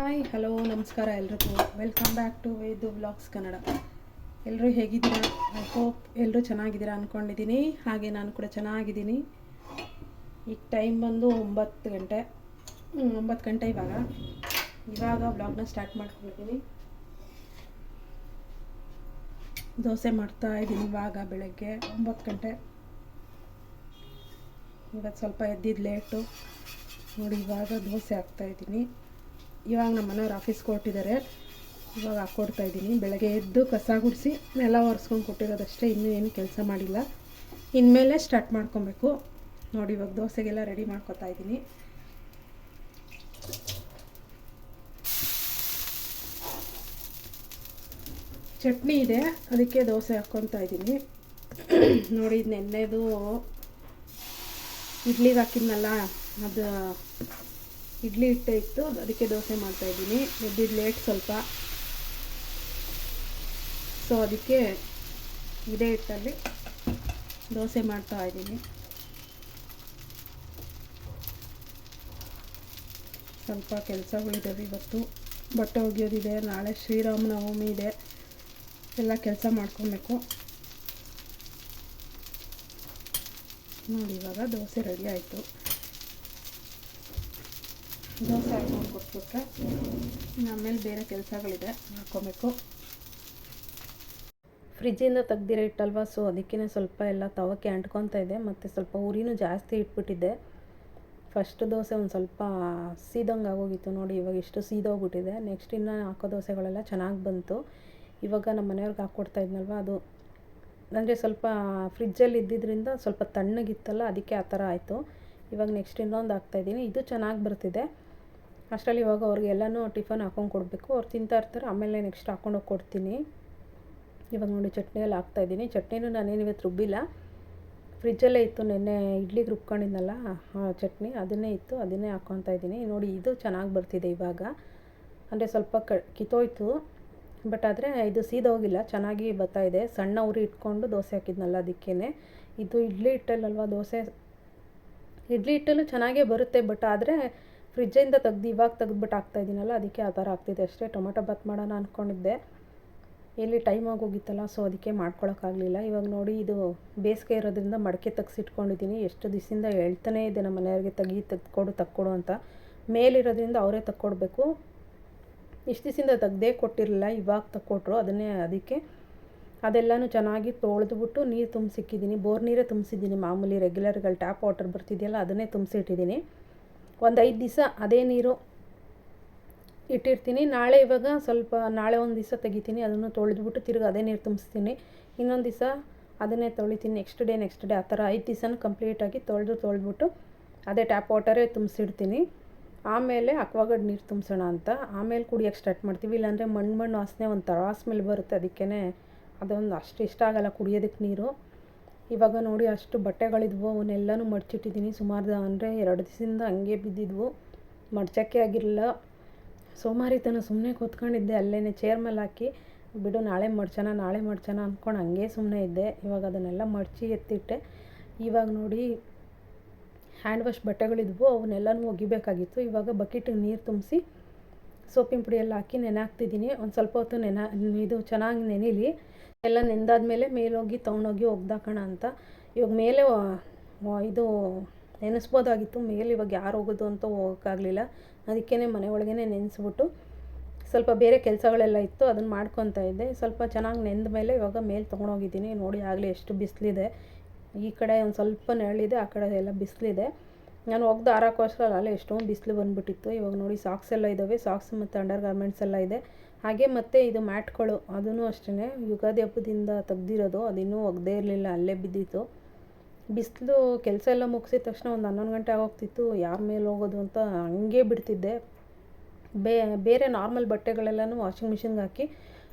Hi hello ನಮಸ್ಕಾರ ಎಲ್ರಿಗೂ. Welcome back to Vedu vlogs Kannada. ಎಲ್ಲರೂ ಹೇಗಿದ್ದೀರಾ? ಐ ಹೋಪ್ ಎಲ್ಲರೂ ಚೆನ್ನಾಗಿದ್ದೀರಾ ಅಂದ್ಕೊಂಡಿದ್ದೀನಿ. ಹಾಗೆ ನಾನು ಕೂಡ ಚೆನ್ನಾಗಿದ್ದೀನಿ. ಈಗ ಟೈಮ್ ಬಂದು 9 ಗಂಟೆ 9 ಗಂಟೆ ಇವಾಗ ವ್ಲಾಗ್ನ ಸ್ಟಾರ್ಟ್ ಮಾಡ್ಕೊಂಡಿದ್ದೀನಿ. ದೋಸೆ ಮಾಡ್ತಾ ಇದ್ದೀನಿ ಇವಾಗ ಬೆಳಗ್ಗೆ 9 ಗಂಟೆ. ಇವತ್ತು ಸ್ವಲ್ಪ ಎದ್ದಿದ್ದು ಲೇಟು ನೋಡಿ. ಇವಾಗ ದೋಸೆ ಹಾಕ್ತಾಯಿದ್ದೀನಿ. ಇವಾಗ ನಮ್ಮ ಮನೆಯವ್ರು ಆಫೀಸ್ಗೆ ಹೊರಟಿದ್ದಾರೆ. ಇವಾಗ ಹಾಕ್ಕೊಡ್ತಾಯಿದ್ದೀನಿ. ಬೆಳಗ್ಗೆ ಎದ್ದು ಕಸ ಗುಡಿಸಿ ನೆಲ ಒರೆಸ್ಕೊಂಡು ಕೊಟ್ಟಿರೋದಷ್ಟೇ, ಇನ್ನೂ ಏನು ಕೆಲಸ ಮಾಡಿಲ್ಲ. ಇನ್ಮೇಲೆ ಸ್ಟಾರ್ಟ್ ಮಾಡ್ಕೊಬೇಕು ನೋಡಿ. ಇವಾಗ ದೋಸೆಗೆಲ್ಲ ರೆಡಿ ಮಾಡ್ಕೊತಾ ಇದ್ದೀನಿ. ಚಟ್ನಿ ಇದೆ, ಅದಕ್ಕೆ ದೋಸೆ ಹಾಕ್ಕೊತಾ ಇದ್ದೀನಿ ನೋಡಿ. ಇದು ನೆನ್ನೆದು ಇಡ್ಲಿಗೆ ಹಾಕಿದ್ನಲ್ಲ, ಅದು ಇಡ್ಲಿ ಹಿಟ್ಟೆ ಇತ್ತು, ಅದಕ್ಕೆ ದೋಸೆ ಮಾಡ್ತಾಯಿದ್ದೀನಿ. ಎದ್ದಿದ್ದು ಲೇಟ್ ಸ್ವಲ್ಪ, ಸೊ ಅದಕ್ಕೆ ಇದೇ ಹಿಟ್ಟಲ್ಲಿ ದೋಸೆ ಮಾಡ್ತಾ ಇದ್ದೀನಿ. ಸ್ವಲ್ಪ ಕೆಲಸಗಳಿದ್ದಾವೆ ಇವತ್ತು. ಬಟ್ಟೆ ಒಗೆಯೋದಿದೆ, ನಾಳೆ ಶ್ರೀರಾಮನವಮಿ ಇದೆ, ಎಲ್ಲ ಕೆಲಸ ಮಾಡ್ಕೊಬೇಕು ನೋಡಿ. ಇವಾಗ ದೋಸೆ ರೆಡಿ ಆಯಿತು. ದೋಸೆ ಹಾಕ್ಕೊಂಡು ಕೊಟ್ಬಿಟ್ರೆ ಆಮೇಲೆ ಬೇರೆ ಕೆಲಸಗಳಿದೆ ಮಾಡ್ಕೊಬೇಕು. ಫ್ರಿಜ್ಜಿಂದ ತೆಗ್ದಿರೋ ಇಟ್ಟಲ್ವ, ಸೊ ಅದಕ್ಕೇ ಸ್ವಲ್ಪ ಎಲ್ಲ ತವಕ್ಕೆ ಅಂಟ್ಕೊತಾ ಇದೆ. ಮತ್ತು ಸ್ವಲ್ಪ ಉರಿನೂ ಜಾಸ್ತಿ ಇಟ್ಬಿಟ್ಟಿದ್ದೆ. ಫಸ್ಟ್ ದೋಸೆ ಒಂದು ಸ್ವಲ್ಪ ಸೀದಂಗೆ ಆಗೋಗಿತ್ತು ನೋಡಿ. ಇವಾಗ ಎಷ್ಟು ಸೀದೋಗ್ಬಿಟ್ಟಿದೆ. ನೆಕ್ಸ್ಟ್ ಇನ್ನು ಹಾಕೋ ದೋಸೆಗಳೆಲ್ಲ ಚೆನ್ನಾಗಿ ಬಂತು. ಇವಾಗ ನಮ್ಮ ಮನೆಯವ್ರಿಗೆ ಹಾಕ್ಕೊಡ್ತಾ ಇದ್ನಲ್ವ, ಅದು ಅಂದರೆ ಸ್ವಲ್ಪ ಫ್ರಿಜ್ಜಲ್ಲಿ ಇದ್ದಿದ್ದರಿಂದ ಸ್ವಲ್ಪ ತಣ್ಣಗಿತ್ತಲ್ಲ, ಅದಕ್ಕೆ ಆ ಥರ ಆಯಿತು. ಇವಾಗ ನೆಕ್ಸ್ಟ್ ಇನ್ನೊಂದು ಹಾಕ್ತಾಯಿದ್ದೀನಿ. ಇದು ಚೆನ್ನಾಗಿ ಬರ್ತಿದೆ. ಅಷ್ಟರಲ್ಲಿ ಇವಾಗ ಅವ್ರಿಗೆ ಎಲ್ಲನೂ ಟಿಫನ್ ಹಾಕ್ಕೊಂಡು ಕೊಡಬೇಕು. ಅವ್ರು ತಿಂತಾ ಇರ್ತಾರೆ, ಆಮೇಲೆ ನೆಕ್ಸ್ಟ್ ಹಾಕ್ಕೊಂಡೋಗಿ ಕೊಡ್ತೀನಿ. ಇವಾಗ ನೋಡಿ ಚಟ್ನಿ ಎಲ್ಲ ಹಾಕ್ತಾಯಿದ್ದೀನಿ. ಚಟ್ನಿನೂ ನಾನೇನು ಇವತ್ತು ರುಬ್ಬಿಲ್ಲ, ಫ್ರಿಜ್ಜಲ್ಲೇ ಇತ್ತು. ನೆನ್ನೆ ಇಡ್ಲಿಗೆ ರುಬ್ಕೊಂಡಿದ್ನಲ್ಲ ಚಟ್ನಿ, ಅದನ್ನೇ ಇತ್ತು, ಅದನ್ನೇ ಹಾಕ್ಕೊತಾ ಇದ್ದೀನಿ ನೋಡಿ. ಇದು ಚೆನ್ನಾಗಿ ಬರ್ತಿದೆ ಇವಾಗ. ಅಂದರೆ ಸ್ವಲ್ಪ ಕಿತ್ತೋಯ್ತು, ಬಟ್ ಆದರೆ ಇದು ಸೀದೋಗಿಲ್ಲ, ಚೆನ್ನಾಗಿ ಬರ್ತಾಯಿದೆ. ಸಣ್ಣ ಉರಿ ಇಟ್ಕೊಂಡು ದೋಸೆ ಹಾಕಿದ್ನಲ್ಲ, ಅದಕ್ಕೇ. ಇದು ಇಡ್ಲಿ ಹಿಟ್ಟಲ್ಲಲ್ವ ದೋಸೆ, ಇಡ್ಲಿ ಹಿಟ್ಟಲ್ಲೂ ಚೆನ್ನಾಗೇ ಬರುತ್ತೆ. ಬಟ್ ಆದರೆ ಫ್ರಿಜ್ಜಿಂದ ತೆಗ್ದು ಇವಾಗ ತೆಗೆದ್ಬಿಟ್ಟು ಹಾಕ್ತಾಯಿದ್ದೀನಲ್ಲ, ಅದಕ್ಕೆ ಆ ಥರ ಆಗ್ತಿದೆ ಅಷ್ಟೇ. ಟೊಮೆಟೊ ಬಾತ್ ಮಾಡೋಣ ಅಂದ್ಕೊಂಡಿದ್ದೆ, ಎಲ್ಲಿ ಟೈಮ್ ಆಗೋಗಿತ್ತಲ್ಲ, ಸೊ ಅದಕ್ಕೆ ಮಾಡ್ಕೊಳಕ್ಕಾಗಲಿಲ್ಲ. ಇವಾಗ ನೋಡಿ, ಇದು ಬೇಸಿಗೆ ಇರೋದ್ರಿಂದ ಮಡಕೆ ತೆಗ್ಸಿಟ್ಕೊಂಡಿದ್ದೀನಿ. ಎಷ್ಟು ದಿವಸದಿಂದ ಹೇಳ್ತಾನೇ ಇದೆ ನಮ್ಮ ಮನೆಯವ್ರಿಗೆ, ತೆಗ್ಕೊಡು ಅಂತ. ಮೇಲಿರೋದ್ರಿಂದ ಅವರೇ ತಕ್ಕೊಡ್ಬೇಕು. ಇಷ್ಟು ದಿವಸದಿಂದ ತೆಗ್ದೇ ಕೊಟ್ಟಿರಲಿಲ್ಲ, ಇವಾಗ ತಕ್ಕೊಟ್ರು. ಅದಕ್ಕೆ ಅದೆಲ್ಲನೂ ಚೆನ್ನಾಗಿ ತೊಳೆದ್ಬಿಟ್ಟು ನೀರು ತುಂಬಿಸಿಕ್ಕಿದ್ದೀನಿ. ಬೋರ್ ನೀರೇ ತುಂಬಿಸಿದ್ದೀನಿ, ಮಾಮೂಲಿ ರೆಗ್ಯುಲರ್ಗಳು ಟ್ಯಾಪ್ ವಾಟರ್ ಬರ್ತಿದೆಯಲ್ಲ, ಅದನ್ನೇ ತುಂಬಿಸಿಟ್ಟಿದ್ದೀನಿ. ಒಂದು 5 ದಿವಸ ಅದೇ ನೀರು ಇಟ್ಟಿರ್ತೀನಿ. ನಾಳೆ ಒಂದು ದಿವಸ ತೆಗಿತೀನಿ, ಅದನ್ನು ತೊಳೆದ್ಬಿಟ್ಟು ತಿರ್ಗಿ ಅದೇ ನೀರು ತುಂಬಿಸ್ತೀನಿ. ಇನ್ನೊಂದು ದಿವಸ ಅದನ್ನೇ ತೊಳಿತೀನಿ, ನೆಕ್ಸ್ಟ್ ಡೇ ಆ ಥರ 5 ದಿವಸನೂ ಕಂಪ್ಲೀಟಾಗಿ ತೊಳೆದ್ಬಿಟ್ಟು ಅದೇ ಟ್ಯಾಪ್ ವಾಟರೇ ತುಂಬಿಸಿಡ್ತೀನಿ. ಆಮೇಲೆ ಅಕ್ವಾಗಾರ್ಡ್ ನೀರು ತುಂಬಿಸೋಣ ಅಂತ, ಆಮೇಲೆ ಕುಡಿಯೋಕ್ಕೆ ಸ್ಟಾರ್ಟ್ ಮಾಡ್ತೀವಿ. ಇಲ್ಲಾಂದರೆ ಮಣ್ಣು ವಾಸನೆ ಒಂಥರ ಸ್ಮೆಲ್ ಬರುತ್ತೆ, ಅದಕ್ಕೇ ಅದೊಂದು ಅಷ್ಟು ಇಷ್ಟ ಆಗೋಲ್ಲ ಕುಡಿಯೋದಕ್ಕೆ ನೀರು. ಇವಾಗ ನೋಡಿ, ಅಷ್ಟು ಬಟ್ಟೆಗಳಿದ್ವು, ಅವನ್ನೆಲ್ಲನೂ ಮಡಚಿಟ್ಟಿದ್ದೀನಿ. ಸುಮಾರು ಅಂದರೆ 2 ದಿವಸದಿಂದ ಹಂಗೆ ಬಿದ್ದಿದ್ವು, ಮಡ್ಚೋಕ್ಕೆ ಆಗಿರಲಿಲ್ಲ. ಸೋಮಾರಿತನ ಸುಮ್ಮನೆ ಕೂತ್ಕೊಂಡಿದ್ದೆ ಅಲ್ಲೇ ಚೇರ್ ಮೇಲೆ ಹಾಕಿ. ಬಿಡು ನಾಳೆ ಮಡ್ಚೋಣ ಅಂದ್ಕೊಂಡು ಹಂಗೆ ಸುಮ್ಮನೆ ಇದ್ದೆ. ಇವಾಗ ಅದನ್ನೆಲ್ಲ ಮಡಚಿ ಎತ್ತಿಟ್ಟೆ. ಇವಾಗ ನೋಡಿ, ಹ್ಯಾಂಡ್ ವಾಶ್ ಬಟ್ಟೆಗಳಿದ್ವು, ಅವನ್ನೆಲ್ಲನೂ ಒಗಿಬೇಕಾಗಿತ್ತು. ಇವಾಗ ಬಕೆಟಿಗೆ ನೀರು ತುಂಬಿಸಿ ಸೋಪಿನ ಪುಡಿ ಎಲ್ಲ ಹಾಕಿ ನೆನೆ ಹಾಕ್ತಿದ್ದೀನಿ. ಒಂದು ಸ್ವಲ್ಪ ಹೊತ್ತು ಇದು ಚೆನ್ನಾಗಿ ನೆನೆಲಿ. ಎಲ್ಲ ನೆಂದಾದ್ಮೇಲೆ ಮೇಲೋಗಿ ತೊಗೊಂಡೋಗಿ ಒಗ್ದಾಕೋಣ ಅಂತ. ಇವಾಗ ಮೇಲೆ ಇದು ನೆನೆಸ್ಬೋದಾಗಿತ್ತು, ಮೇಲೆ ಇವಾಗ ಯಾರು ಹೋಗೋದು ಅಂತ ಹೋಗೋಕ್ಕಾಗಲಿಲ್ಲ. ಅದಕ್ಕೇ ಮನೆ ಒಳಗೇ ನೆನೆಸ್ಬಿಟ್ಟು ಸ್ವಲ್ಪ ಬೇರೆ ಕೆಲಸಗಳೆಲ್ಲ ಇತ್ತು, ಅದನ್ನು ಮಾಡ್ಕೊತಾ ಇದ್ದೆ. ಸ್ವಲ್ಪ ಚೆನ್ನಾಗಿ ನೆಂದ ಮೇಲೆ ಇವಾಗ ಮೇಲೆ ತೊಗೊಂಡೋಗಿದ್ದೀನಿ. ನೋಡಿ ಆಗಲೇ ಎಷ್ಟು ಬಿಸಿಲಿದೆ. ಈ ಕಡೆ ಒಂದು ಸ್ವಲ್ಪ ನೆರಳಿದೆ, ಆ ಕಡೆ ಎಲ್ಲ ಬಿಸಿಲಿದೆ. ನಾನು ಒಗ್ದು ಆರೋಕ್ಕೋಸ್ಕರ ಅಲ್ಲೇ ಎಷ್ಟೊಂದು ಬಿಸಿಲು ಬಂದುಬಿಟ್ಟಿತ್ತು. ಇವಾಗ ನೋಡಿ, ಸಾಕ್ಸ್ ಎಲ್ಲ ಇದ್ದಾವೆ, ಸಾಕ್ಸ್ ಮತ್ತು ಅಂಡರ್ ಗಾರ್ಮೆಂಟ್ಸ್ ಎಲ್ಲ ಇದೆ. ಹಾಗೆ ಮತ್ತು ಇದು ಮ್ಯಾಟ್ಗಳು, ಅದೂ ಅಷ್ಟೇ ಯುಗಾದಿ ಹಬ್ಬದಿಂದ ತೆಗ್ದಿರೋದು, ಅದಿನ್ನೂ ಒಗ್ದೇ ಇರಲಿಲ್ಲ, ಅಲ್ಲೇ ಬಿದ್ದಿತ್ತು. ಬಿಸಿಲು ಕೆಲಸ ಎಲ್ಲ ಮುಗಿಸಿದ ತಕ್ಷಣ ಒಂದು 11 ಗಂಟೆ ಆಗೋಗ್ತಿತ್ತು. ಯಾರ ಮೇಲೆ ಹೋಗೋದು ಅಂತ ಹಂಗೆ ಬಿಡ್ತಿದ್ದೆ. ಬೇರೆ ನಾರ್ಮಲ್ ಬಟ್ಟೆಗಳೆಲ್ಲನೂ ವಾಷಿಂಗ್ ಮಿಷಿನ್ಗೆ ಹಾಕಿ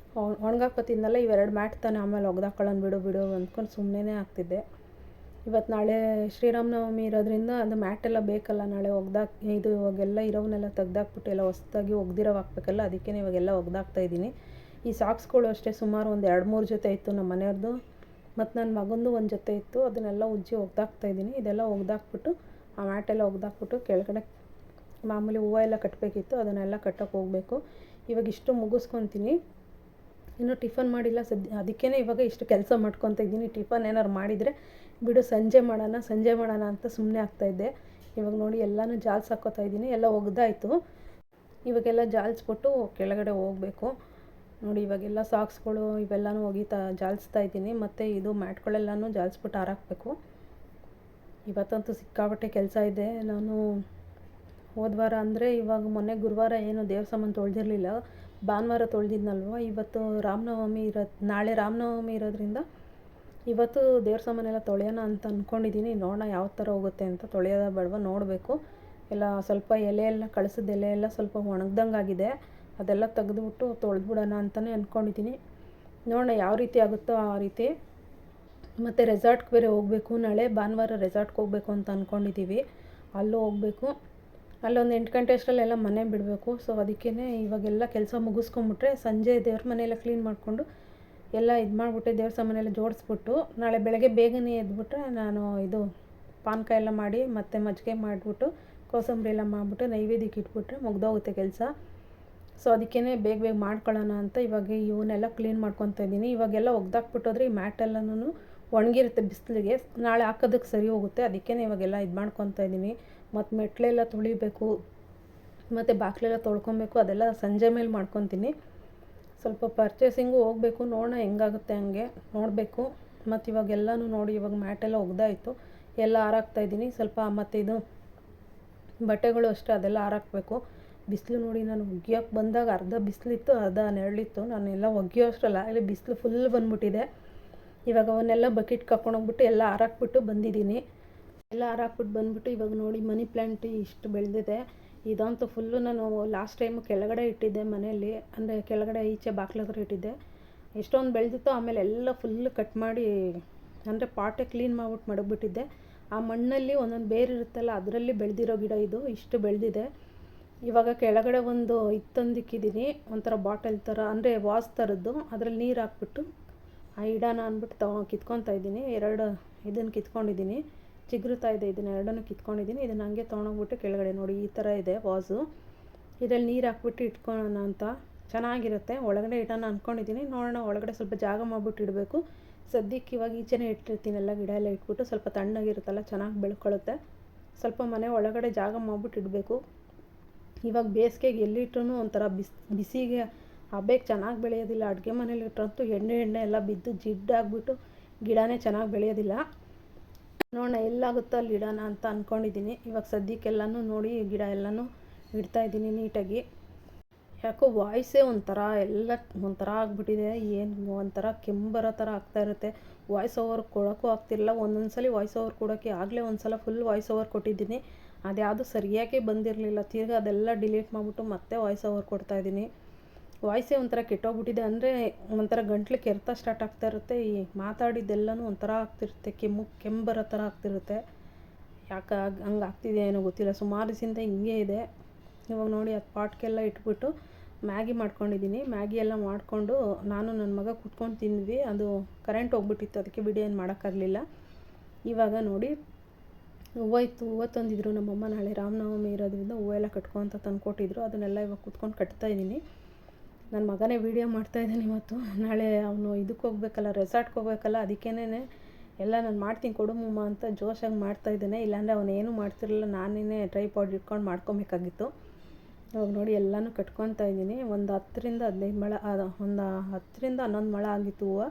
ಒಣಗಾಕೋತಿದ್ನಲ್ಲ, ಇವೆರಡು ಮ್ಯಾಟ್ ತಾನೆ, ಆಮೇಲೆ ಒಗ್ದಾಕೊಳ್ಳೋಣ ಬಿಡು ಅಂದ್ಕೊಂಡು ಸುಮ್ಮನೆ ಆಗ್ತಿದ್ದೆ. ಇವತ್ತು ನಾಳೆ ಶ್ರೀರಾಮನವಮಿ ಇರೋದ್ರಿಂದ ಅದು ಮ್ಯಾಟೆಲ್ಲ ಬೇಕಲ್ಲ ನಾಳೆ ಇದು ಇವಾಗೆಲ್ಲ ಇರೋವನ್ನೆಲ್ಲ ತೆಗ್ದಾಕ್ಬಿಟ್ಟು ಎಲ್ಲ ಹೊಸದಾಗಿ ಒಗ್ದಿರೋ ಹಾಕ್ಬೇಕಲ್ಲ, ಅದಕ್ಕೆ ಇವಾಗೆಲ್ಲ ಒಗ್ದಾಕ್ತಾಯಿದ್ದೀನಿ. ಈ ಸಾಕ್ಸ್ಗಳು ಅಷ್ಟೇ ಸುಮಾರು ಒಂದು 2-3 ಜೊತೆ ಇತ್ತು ನಮ್ಮ ಮನೆಯವ್ರದ್ದು, ಮತ್ತು ನನ್ನ ಮಗಂದು ಒಂದು ಜೊತೆ ಇತ್ತು. ಅದನ್ನೆಲ್ಲ ಉಜ್ಜಿ ಒಗ್ದಾಕ್ತಾಯಿದ್ದೀನಿ. ಇದೆಲ್ಲ ಒಗ್ದಾಕ್ಬಿಟ್ಟು ಆ ಮ್ಯಾಟೆಲ್ಲ ಒಗ್ದಾಕ್ಬಿಟ್ಟು ಕೆಳಗಡೆ ಮಾಮೂಲಿ ಹೂವು ಎಲ್ಲ ಕಟ್ಟಬೇಕಿತ್ತು, ಅದನ್ನೆಲ್ಲ ಕಟ್ಟೋಕೆ ಹೋಗಬೇಕು. ಇವಾಗ ಇಷ್ಟು ಮುಗಿಸ್ಕೊತೀನಿ. ಇನ್ನೂ ಟಿಫನ್ ಮಾಡಿಲ್ಲ ಅದಕ್ಕೇ ಇವಾಗ ಇಷ್ಟು ಕೆಲಸ ಮಾಡ್ಕೊತ ಇದ್ದೀನಿ. ಟಿಫನ್ ಏನಾರು ಮಾಡಿದರೆ ಬಿಡು ಸಂಜೆ ಮಾಡೋಣ ಅಂತ ಸುಮ್ಮನೆ ಆಗ್ತಾಯಿದ್ದೆ. ಇವಾಗ ನೋಡಿ ಎಲ್ಲನೂ ಜಾಲ್ಸಿ ಹಾಕ್ಕೋತಾ ಇದ್ದೀನಿ. ಎಲ್ಲ ಒಗ್ದಾಯಿತು. ಇವಾಗೆಲ್ಲ ಜಾಲಿಸ್ಬಿಟ್ಟು ಕೆಳಗಡೆ ಹೋಗಬೇಕು. ನೋಡಿ ಇವಾಗೆಲ್ಲ ಸಾಕ್ಸ್ಗಳು ಇವೆಲ್ಲನೂ ಜಾಲಿಸ್ತಾ ಇದ್ದೀನಿ. ಮತ್ತು ಇದು ಮ್ಯಾಟ್ಗಳೆಲ್ಲನೂ ಜಾಲಿಸ್ಬಿಟ್ಟು ಹಾರಾಕಬೇಕು. ಇವತ್ತಂತೂ ಸಿಕ್ಕಾಪಟ್ಟೆ ಕೆಲಸ ಇದೆ. ನಾನು ಹೋದ ವಾರ ಅಂದರೆ ಇವಾಗ ಮೊನ್ನೆ ಗುರುವಾರ ಏನು ದೇವ್ರ ಸಾಮಾನು ತೊಳೆದಿರಲಿಲ್ಲ, ಭಾನುವಾರ ತೊಳೆದಿದ್ನಲ್ವ. ಇವತ್ತು ನಾಳೆ ರಾಮನವಮಿ ಇರೋದ್ರಿಂದ ಇವತ್ತು ದೇವ್ರ ಸಾಮಾನೆಲ್ಲ ತೊಳೆಯೋಣ ಅಂತ ಅಂದ್ಕೊಂಡಿದ್ದೀನಿ. ನೋಡೋಣ ಯಾವ ಥರ ಹೋಗುತ್ತೆ ಅಂತ, ತೊಳೆಯೋದ ಬೇಡವಾ ನೋಡಬೇಕು. ಎಲ್ಲ ಸ್ವಲ್ಪ ಎಲೆ ಎಲ್ಲ ಕಳಿಸಿದ ಎಲೆ ಎಲ್ಲ ಸ್ವಲ್ಪ ಒಣಗ್ದಂಗೆ ಆಗಿದೆ, ಅದೆಲ್ಲ ತೆಗೆದುಬಿಟ್ಟು ತೊಳೆದ್ಬಿಡೋಣ ಅಂತಲೇ ಅಂದ್ಕೊಂಡಿದ್ದೀನಿ. ನೋಡೋಣ ಯಾವ ರೀತಿ ಆಗುತ್ತೋ ಆ ರೀತಿ. ಮತ್ತು ರೆಸಾರ್ಟ್ಗೆ ಬೇರೆ ಹೋಗಬೇಕು. ನಾಳೆ ಭಾನುವಾರ ರೆಸಾರ್ಟ್ಗೆ ಹೋಗಬೇಕು ಅಂತ ಅಂದ್ಕೊಂಡಿದ್ದೀವಿ. ಅಲ್ಲೂ ಹೋಗಬೇಕು. ಅಲ್ಲೊಂದು 8 ಗಂಟೆ ಅಷ್ಟರಲ್ಲೆಲ್ಲ ಮನೆ ಬಿಡಬೇಕು. ಸೊ ಅದಕ್ಕೇ ಇವಾಗೆಲ್ಲ ಕೆಲಸ ಮುಗಿಸ್ಕೊಂಬಿಟ್ರೆ ಸಂಜೆ ದೇವ್ರ ಮನೆಯೆಲ್ಲ ಕ್ಲೀನ್ ಮಾಡಿಕೊಂಡು ಎಲ್ಲ ಇದು ಮಾಡಿಬಿಟ್ಟೆ ದೇವ್ರ ಸಾಮಾನೆಲ್ಲ ಜೋಡಿಸ್ಬಿಟ್ಟು ನಾಳೆ ಬೆಳಗ್ಗೆ ಬೇಗನೆ ಎದ್ಬಿಟ್ರೆ ನಾನು ಇದು ಪಾನಕ ಎಲ್ಲ ಮಾಡಿ ಮತ್ತು ಮಜ್ಜಿಗೆ ಮಾಡಿಬಿಟ್ಟು ಕೋಸಂಬರಿ ಎಲ್ಲ ಮಾಡಿಬಿಟ್ಟು ನೈವೇದ್ಯಕ್ಕೆ ಇಟ್ಬಿಟ್ರೆ ಮುಗ್ದೋಗುತ್ತೆ ಕೆಲಸ. ಸೊ ಅದಕ್ಕೇ ಬೇಗ ಮಾಡ್ಕೊಳ್ಳೋಣ ಅಂತ ಇವಾಗ ಇವನ್ನೆಲ್ಲ ಕ್ಲೀನ್ ಮಾಡ್ಕೊತಾ ಇದ್ದೀನಿ. ಇವಾಗೆಲ್ಲ ಒಗ್ದಾಕ್ಬಿಟ್ಟೋದ್ರೆ ಈ ಮ್ಯಾಟೆಲ್ಲನೂ ಒಣಗಿರುತ್ತೆ ಬಿಸಿಲಿಗೆ, ನಾಳೆ ಹಾಕೋದಕ್ಕೆ ಸರಿ ಹೋಗುತ್ತೆ. ಅದಕ್ಕೇ ಇವಾಗೆಲ್ಲ ಇದು ಮಾಡ್ಕೊತಾ ಇದ್ದೀನಿ. ಮತ್ತು ಮೆಟ್ಲೆಲ್ಲ ತೊಳಿಬೇಕು, ಮತ್ತು ಬಾಗಿಲೆಲ್ಲ ತೊಳ್ಕೊಬೇಕು. ಅದೆಲ್ಲ ಸಂಜೆ ಮೇಲೆ ಮಾಡ್ಕೊತೀನಿ. ಸ್ವಲ್ಪ ಪರ್ಚೇಸಿಂಗು ಹೋಗಬೇಕು, ನೋಡೋಣ ಹೆಂಗಾಗುತ್ತೆ ಹಂಗೆ ನೋಡಬೇಕು. ಮತ್ತು ಇವಾಗೆಲ್ಲನೂ ನೋಡಿ ಇವಾಗ ಮ್ಯಾಟೆಲ್ಲ ಒಗ್ದಾಯಿತು, ಎಲ್ಲ ಹಾರಾಕ್ತಾಯಿದ್ದೀನಿ. ಸ್ವಲ್ಪ ಮತ್ತು ಇದು ಬಟ್ಟೆಗಳು ಅಷ್ಟೇ ಅದೆಲ್ಲ ಹಾರಾಕಬೇಕು. ಬಿಸಿಲು ನೋಡಿ ನಾನು ಒಗ್ಯೋಕ್ಕೆ ಬಂದಾಗ ಅರ್ಧ ಬಿಸಿಲಿತ್ತು, ಅರ್ಧ ನೆರಳಿತ್ತು. ನಾನೆಲ್ಲ ಒಗ್ಯೋ ಅಷ್ಟರಲ್ಲ ಅಲ್ಲಿ ಬಿಸಿಲು ಫುಲ್ ಬಂದ್ಬಿಟ್ಟಿದೆ. ಇವಾಗ ಅವನ್ನೆಲ್ಲ ಬಕೆಟ್ಗೆ ಹಾಕ್ಕೊಂಡೋಗ್ಬಿಟ್ಟು ಎಲ್ಲ ಹಾರಾಕ್ಬಿಟ್ಟು ಬಂದಿದ್ದೀನಿ. ಎಲ್ಲ ಹಾರಾಕ್ಬಿಟ್ಟು ಬಂದುಬಿಟ್ಟು ಇವಾಗ ನೋಡಿ ಮನಿ ಪ್ಲ್ಯಾಂಟ್ ಇಷ್ಟು ಬೆಳೆದಿದೆ. ಇದಂತೂ ಫುಲ್ಲು ನಾನು ಲಾಸ್ಟ್ ಟೈಮು ಕೆಳಗಡೆ ಇಟ್ಟಿದ್ದೆ ಮನೆಯಲ್ಲಿ, ಅಂದರೆ ಕೆಳಗಡೆ ಈಚೆ ಬಾಗಿಲ ಹತ್ರ ಇಟ್ಟಿದ್ದೆ. ಎಷ್ಟೊಂದು ಬೆಳೆದಿತ್ತು. ಆಮೇಲೆ ಎಲ್ಲ ಫುಲ್ಲು ಕಟ್ ಮಾಡಿ ಅಂದರೆ ಪಾಟೆ ಕ್ಲೀನ್ ಮಾಡ್ಬಿಟ್ಟು ಮಡಗ್ಬಿಟ್ಟಿದ್ದೆ. ಆ ಮಣ್ಣಲ್ಲಿ ಒಂದೊಂದು ಬೇರು ಇರುತ್ತಲ್ಲ ಅದರಲ್ಲಿ ಬೆಳೆದಿರೋ ಗಿಡ ಇದು ಇಷ್ಟು ಬೆಳೆದಿದೆ. ಇವಾಗ ಕೆಳಗಡೆ ಒಂದು ತಂದಿಕ್ಕಿದ್ದೀನಿ, ಒಂಥರ ಬಾಟಲ್ ಥರ ಅಂದರೆ ವಾಸ್ ಥರದ್ದು. ಅದರಲ್ಲಿ ನೀರು ಹಾಕ್ಬಿಟ್ಟು ಆ ಇಡಾನ ಅಂದ್ಬಿಟ್ಟು ಕಿತ್ಕೊತಾ ಇದ್ದೀನಿ. 2 ಇದನ್ನು ಕಿತ್ಕೊಂಡಿದ್ದೀನಿ, ಚಿಗುರುತ್ತಾ ಇದೆ. ಇದನ್ನು 2 ಕಿತ್ಕೊಂಡಿದ್ದೀನಿ. ಇದನ್ನು ಹಂಗೆ ತೊಗೊಂಡೋಗ್ಬಿಟ್ಟು ಕೆಳಗಡೆ ನೋಡಿ ಈ ಥರ ಇದೆ ವಾಸು. ಇದರಲ್ಲಿ ನೀರು ಹಾಕ್ಬಿಟ್ಟು ಇಟ್ಕೊಳ್ಳೋಣ ಅಂತ ಚೆನ್ನಾಗಿರುತ್ತೆ. ಒಳಗಡೆ ಇಡೋಣ ಅಂದ್ಕೊಂಡಿದ್ದೀನಿ. ನೋಡೋಣ, ಒಳಗಡೆ ಸ್ವಲ್ಪ ಜಾಗ ಮಾಡಿಬಿಟ್ಟು ಇಡಬೇಕು. ಸದ್ಯಕ್ಕೆ ಇವಾಗ ಈಚೆನೇ ಇಟ್ಟಿರ್ತೀನಿ. ಎಲ್ಲ ಗಿಡ ಎಲ್ಲ ಇಟ್ಬಿಟ್ಟು ಸ್ವಲ್ಪ ತಣ್ಣಗಿರುತ್ತಲ್ಲ ಚೆನ್ನಾಗಿ ಬೆಳ್ಕೊಳ್ಳುತ್ತೆ. ಸ್ವಲ್ಪ ಮನೆ ಒಳಗಡೆ ಜಾಗ ಮಾಡಿಬಿಟ್ಟು ಇಡಬೇಕು. ಇವಾಗ ಬೇಸಿಗೆಗೆ ಎಲ್ಲಿಟ್ರೂ ಒಂಥರ ಬಿಸಿಗೆ ಹಬ್ಬಕ್ಕೆ ಚೆನ್ನಾಗಿ ಬೆಳೆಯೋದಿಲ್ಲ. ಅಡುಗೆ ಮನೇಲಿ ಇಟ್ಟರಂತೂ ಎಣ್ಣೆ ಎಲ್ಲ ಬಿದ್ದು ಜಿಡ್ಡಾಗ್ಬಿಟ್ಟು ಗಿಡನೇ ಚೆನ್ನಾಗಿ ಬೆಳೆಯೋದಿಲ್ಲ. ನೋಡೋಣ ಎಲ್ಲಾಗುತ್ತೋ ಅಲ್ಲಿ ಇಡೋಣ ಅಂತ ಅಂದ್ಕೊಂಡಿದ್ದೀನಿ. ಇವಾಗ ಸದ್ಯಕ್ಕೆಲ್ಲನೂ ನೋಡಿ ಗಿಡ ಎಲ್ಲನೂ ಇಡ್ತಾಯಿದ್ದೀನಿ ನೀಟಾಗಿ. ಯಾಕೋ ವಾಯ್ಸೇ ಒಂಥರ ಆಗ್ಬಿಟ್ಟಿದೆ. ಏನು ಒಂಥರ ಕೆಂಬರೋ ಥರ ಆಗ್ತಾಯಿರುತ್ತೆ. ವಾಯ್ಸ್ ಓವರ್ ಕೊಡೋಕ್ಕೂ ಆಗ್ತಿರಲಿಲ್ಲ. ಒಂದೊಂದು ಸಲ ವಾಯ್ಸ್ ಓವರ್ ಕೊಡೋಕ್ಕೆ ಆಗಲೇ ಒಂದು ಸಲ ಫುಲ್ ವಾಯ್ಸ್ ಓವರ್ ಕೊಟ್ಟಿದ್ದೀನಿ. ಅದ್ಯಾವುದು ಸರಿಯಾಗಿ ಬಂದಿರಲಿಲ್ಲ. ತಿರ್ಗಿ ಅದೆಲ್ಲ ಡಿಲೀಟ್ ಮಾಡಿಬಿಟ್ಟು ಮತ್ತೆ ವಾಯ್ಸ್ ಓವರ್ ಕೊಡ್ತಾಯಿದ್ದೀನಿ. ವಾಯ್ಸೇ ಒಂಥರ ಕೆಟ್ಟೋಗ್ಬಿಟ್ಟಿದೆ. ಅಂದರೆ ಒಂಥರ ಗಂಟ್ಲು ಕೆರೆತ ಸ್ಟಾರ್ಟ್ ಆಗ್ತಾಯಿರುತ್ತೆ. ಈ ಮಾತಾಡಿದ್ದೆಲ್ಲನೂ ಒಂಥರ ಆಗ್ತಿರುತ್ತೆ, ಕೆಂಬರೋ ಥರ ಆಗ್ತಿರುತ್ತೆ. ಯಾಕೆ ಹಂಗೆ ಆಗ್ತಿದೆ ಏನೋ ಗೊತ್ತಿಲ್ಲ. ಸುಮಾರು ದಿವಸದಿಂದ ಹಿಂಗೆ ಇದೆ. ಇವಾಗ ನೋಡಿ ಅದು ಪಾಟ್ಗೆಲ್ಲ ಇಟ್ಬಿಟ್ಟು ಮ್ಯಾಗಿ ಮಾಡ್ಕೊಂಡಿದ್ದೀನಿ. ಮ್ಯಾಗಿ ಎಲ್ಲ ಮಾಡಿಕೊಂಡು ನಾನು ನನ್ನ ಮಗ ಕುತ್ಕೊಂಡು ತಿಂದ್ವಿ. ಅದು ಕರೆಂಟ್ ಹೋಗ್ಬಿಟ್ಟಿತ್ತು, ಅದಕ್ಕೆ ವಿಡಿಯೋ ಏನು ಮಾಡೋಕ್ಕಾಗಲಿಲ್ಲ. ಇವಾಗ ನೋಡಿ ಹೂವು ತಂದಿದ್ರು ನಮ್ಮಮ್ಮ. ನಾಳೆ ರಾಮನವಮಿ ಇರೋದ್ರಿಂದ ಹೂವೆಲ್ಲ ಕಟ್ಕೊತ ತಂದುಕೊಟ್ಟಿದ್ರು. ಅದನ್ನೆಲ್ಲ ಇವಾಗ ಕುತ್ಕೊಂಡು ಕಟ್ತಾಯಿದ್ದೀನಿ. ನನ್ನ ಮಗನೇ ವೀಡಿಯೋ ಮಾಡ್ತಾಯಿದ್ದಾನೆ ಇವತ್ತು. ನಾಳೆ ಅವನು ಇದಕ್ಕೆ ಹೋಗ್ಬೇಕಲ್ಲ, ರೆಸಾರ್ಟ್ಗೆ ಹೋಗ್ಬೇಕಲ್ಲ. ಅದಕ್ಕೇನೆ ಎಲ್ಲ ನಾನು ಮಾಡ್ತೀನಿ ಕೊಡುಮಮ್ಮ ಅಂತ ಜೋಶಾಗಿ ಮಾಡ್ತಾಯಿದ್ದಾನೆ. ಇಲ್ಲಾಂದರೆ ಅವನೇನು ಮಾಡ್ತಿರಲಿಲ್ಲ. ನಾನೇ ಟ್ರೈಪಾಡ್ ಇಟ್ಕೊಂಡು ಮಾಡ್ಕೊಬೇಕಾಗಿತ್ತು. ಇವಾಗ ನೋಡಿ ಎಲ್ಲನೂ ಕಟ್ಕೊತಾ ಇದ್ದೀನಿ. ಒಂದು 10ರಿಂದ 15 ಮೊಳ, ಒಂದು 10ರಿಂದ 11 ಮೊಳ ಆಗಿತ್ತು ಹೂವು.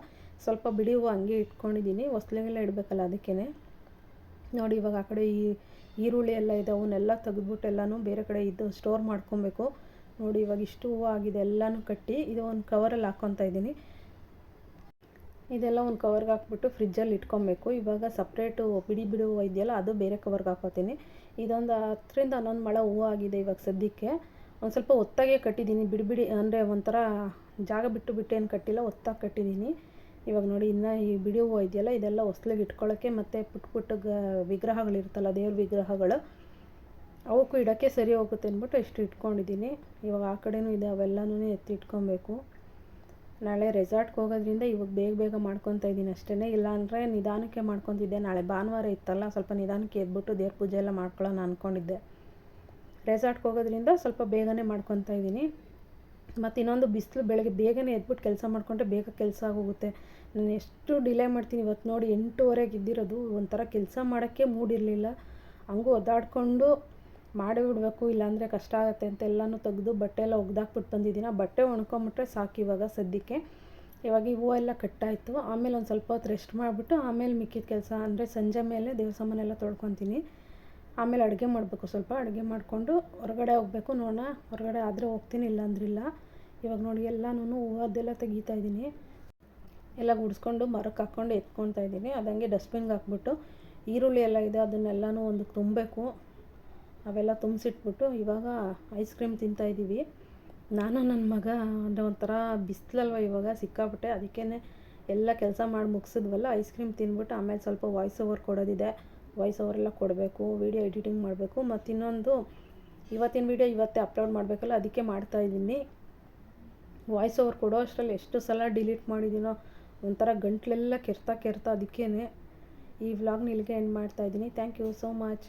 ಸ್ವಲ್ಪ ಬಿಡಿ ಹೂವು ಹಂಗೆ ಇಟ್ಕೊಂಡಿದ್ದೀನಿ. ಹೊಸ್ಲಿಗೆಲ್ಲ ಇಡಬೇಕಲ್ಲ ಅದಕ್ಕೇ. ನೋಡಿ ಇವಾಗ ಆ ಕಡೆ ಈರುಳ್ಳಿ ಎಲ್ಲ ಇದೆ, ಅವನ್ನೆಲ್ಲ ತೆಗೆದ್ಬಿಟ್ಟು ಎಲ್ಲನೂ ಬೇರೆ ಕಡೆ ಸ್ಟೋರ್ ಮಾಡ್ಕೊಬೇಕು. ನೋಡಿ ಇವಾಗ ಇಷ್ಟು ಹೂವು ಆಗಿದೆ. ಎಲ್ಲನೂ ಕಟ್ಟಿ ಇದು ಒಂದು ಕವರಲ್ಲಿ ಹಾಕ್ಕೊತಾ ಇದ್ದೀನಿ. ಇದೆಲ್ಲ ಒಂದು ಕವರ್ಗೆ ಹಾಕ್ಬಿಟ್ಟು ಫ್ರಿಜ್ಜಲ್ಲಿ ಇಟ್ಕೊಬೇಕು. ಇವಾಗ ಸಪ್ರೇಟು ಬಿಡಿ ಹೂವು ಇದೆಯಲ್ಲ ಅದು ಬೇರೆ ಕವರ್ಗೆ ಹಾಕ್ಕೊತೀನಿ. ಇದೊಂದು 10ರಿಂದ 11 ಮೊಳ ಹೂವು ಆಗಿದೆ. ಇವಾಗ ಸದ್ಯಕ್ಕೆ ಒಂದು ಸ್ವಲ್ಪ ಒತ್ತಾಗೆ ಕಟ್ಟಿದ್ದೀನಿ. ಬಿಡಿ ಅಂದರೆ ಒಂಥರ ಜಾಗ ಬಿಟ್ಟು ಏನು ಕಟ್ಟಿಲ್ಲ, ಒತ್ತಾಗಿ ಕಟ್ಟಿದ್ದೀನಿ. ಇವಾಗ ನೋಡಿ ಇನ್ನು ಈ ಬಿಡಿ ಹೂವು ಇದೆಯಲ್ಲ ಇದೆಲ್ಲ ಹೊಸ್ಲಿಗೆ ಇಟ್ಕೊಳ್ಳೋಕ್ಕೆ, ಮತ್ತು ಪುಟ್ಟ ವಿಗ್ರಹಗಳಿರುತ್ತಲ್ಲ, ದೇವ್ರ ವಿಗ್ರಹಗಳು, ಅವಕ್ಕೂ ಇಡೋಕ್ಕೆ ಸರಿ ಹೋಗುತ್ತೆ ಅಂದ್ಬಿಟ್ಟು ಇಷ್ಟು ಇಟ್ಕೊಂಡಿದ್ದೀನಿ. ಇವಾಗ ಆ ಕಡೆನೂ ಇದೆ, ಅವೆಲ್ಲನೂ ಎತ್ತಿ ಇಟ್ಕೊಬೇಕು. ನಾಳೆ ರೆಸಾರ್ಟ್ಗೆ ಹೋಗೋದ್ರಿಂದ ಇವಾಗ ಬೇಗ ಮಾಡ್ಕೊತಾ ಇದ್ದೀನಿ ಅಷ್ಟೇ. ಇಲ್ಲಾಂದರೆ ನಿಧಾನಕ್ಕೆ ಮಾಡ್ಕೊತಿದ್ದೆ. ನಾಳೆ ಭಾನುವಾರ ಇತ್ತಲ್ಲ, ಸ್ವಲ್ಪ ನಿಧಾನಕ್ಕೆ ಎದ್ಬಿಟ್ಟು ದೇವ್ರ ಪೂಜೆ ಎಲ್ಲ ಮಾಡ್ಕೊಳ್ಳೋಣ ಅಂದ್ಕೊಂಡಿದ್ದೆ. ರೆಸಾರ್ಟ್ಗೆ ಹೋಗೋದ್ರಿಂದ ಸ್ವಲ್ಪ ಬೇಗನೆ ಮಾಡ್ಕೊತಾ ಇದ್ದೀನಿ. ಮತ್ತು ಇನ್ನೊಂದು ಬಿಸಿಲು ಬೆಳಗ್ಗೆ ಬೇಗನೆ ಎದ್ಬಿಟ್ಟು ಕೆಲಸ ಮಾಡಿಕೊಂಡ್ರೆ ಬೇಗ ಕೆಲಸ ಆಗೋಗುತ್ತೆ. ನಾನು ಎಷ್ಟು ಡಿಲೇ ಮಾಡ್ತೀನಿ ಇವತ್ತು ನೋಡಿ 8:30ಗೆ ಇದ್ದಿರೋದು. ಒಂಥರ ಕೆಲಸ ಮಾಡೋಕ್ಕೆ ಮೂಡಿರಲಿಲ್ಲ. ಹಂಗೂ ಒದ್ದಾಡಿಕೊಂಡು ಮಾಡೇ ಬಿಡಬೇಕು, ಇಲ್ಲಾಂದರೆ ಕಷ್ಟ ಆಗುತ್ತೆ ಅಂತ ಎಲ್ಲನೂ ತೆಗೆದು ಬಟ್ಟೆ ಎಲ್ಲ ಒಗ್ದಾಕ್ಬಿಟ್ಟು ಬಂದಿದ್ದೀನಿ. ಆ ಬಟ್ಟೆ ಒಣ್ಕೊಂಬಿಟ್ರೆ ಸಾಕು ಇವಾಗ ಸದ್ಯಕ್ಕೆ. ಇವಾಗ ಈ ಹೂವು ಎಲ್ಲ ಕಟ್ಟಾಯಿತು. ಆಮೇಲೆ ಒಂದು ಸ್ವಲ್ಪ ಹೊತ್ತು ರೆಸ್ಟ್ ಮಾಡಿಬಿಟ್ಟು ಆಮೇಲೆ ಮಿಕ್ಕಿದ ಕೆಲಸ ಅಂದರೆ ಸಂಜೆ ಮೇಲೆ ದೇವ್ರ ಸಾಮಾನೆಲ್ಲ ತೊಳ್ಕೊತೀನಿ. ಆಮೇಲೆ ಅಡುಗೆ ಮಾಡಬೇಕು, ಸ್ವಲ್ಪ ಅಡುಗೆ ಮಾಡಿಕೊಂಡು ಹೊರಗಡೆ ಹೋಗಬೇಕು. ನೋಡೋಣ, ಹೊರಗಡೆ ಆದರೆ ಹೋಗ್ತೀನಿ, ಇಲ್ಲಾಂದ್ರಿಲ್ಲ. ಇವಾಗ ನೋಡಿ ಎಲ್ಲನೂ ಹೂವದ್ದೆಲ್ಲ ತೆಗಿತಾ ಇದ್ದೀನಿ. ಎಲ್ಲ ಗುಡಿಸ್ಕೊಂಡು ಮರಕ್ಕೆ ಹಾಕ್ಕೊಂಡು ಎತ್ಕೊತಾ ಇದ್ದೀನಿ. ಅದಂಗೆ ಡಸ್ಟ್ಬಿನ್ಗೆ ಹಾಕ್ಬಿಟ್ಟು ಈರುಳ್ಳಿ ಎಲ್ಲ ಇದೆ ಅದನ್ನೆಲ್ಲನೂ ಒಂದಕ್ಕೆ ತುಂಬಬೇಕು. ಅವೆಲ್ಲ ತುಂಬಿಸಿಟ್ಬಿಟ್ಟು ಇವಾಗ ಐಸ್ ಕ್ರೀಮ್ ತಿಂತಾಯಿದ್ದೀವಿ ನಾನು ನನ್ನ ಮಗ. ಅಂದರೆ ಒಂಥರ ಬಿಸಿಲಲ್ವ ಇವಾಗ ಸಿಕ್ಕಾಬಿಟ್ಟೆ, ಅದಕ್ಕೇ ಎಲ್ಲ ಕೆಲಸ ಮಾಡಿ ಮುಗಿಸಿದ್ವಲ್ಲ, ಐಸ್ ಕ್ರೀಮ್ ತಿಂದ್ಬಿಟ್ಟು ಆಮೇಲೆ ಸ್ವಲ್ಪ ವಾಯ್ಸ್ ಓವರ್ ಕೊಡೋದಿದೆ. ವಾಯ್ಸ್ ಓವರ್ ಎಲ್ಲ ಕೊಡಬೇಕು, ವೀಡಿಯೋ ಎಡಿಟಿಂಗ್ ಮಾಡಬೇಕು. ಮತ್ತು ಇನ್ನೊಂದು ಇವತ್ತಿನ ವೀಡಿಯೋ ಇವತ್ತೇ ಅಪ್ಲೋಡ್ ಮಾಡಬೇಕಲ್ಲ, ಅದಕ್ಕೆ ಮಾಡ್ತಾಯಿದ್ದೀನಿ. ವಾಯ್ಸ್ ಓವರ್ ಕೊಡೋ ಅಷ್ಟರಲ್ಲಿ ಎಷ್ಟು ಸಲ ಡಿಲೀಟ್ ಮಾಡಿದ್ದೀನೋ, ಒಂಥರ ಗಂಟ್ಲೆಲ್ಲ ಕೆರ್ತಾ ಅದಕ್ಕೇ ಈ ವ್ಲಾಗ್ನ ಇಲ್ಲಿಗೆ ಎಂಡ್ ಮಾಡ್ತಾಯಿದ್ದೀನಿ. Thank you so much.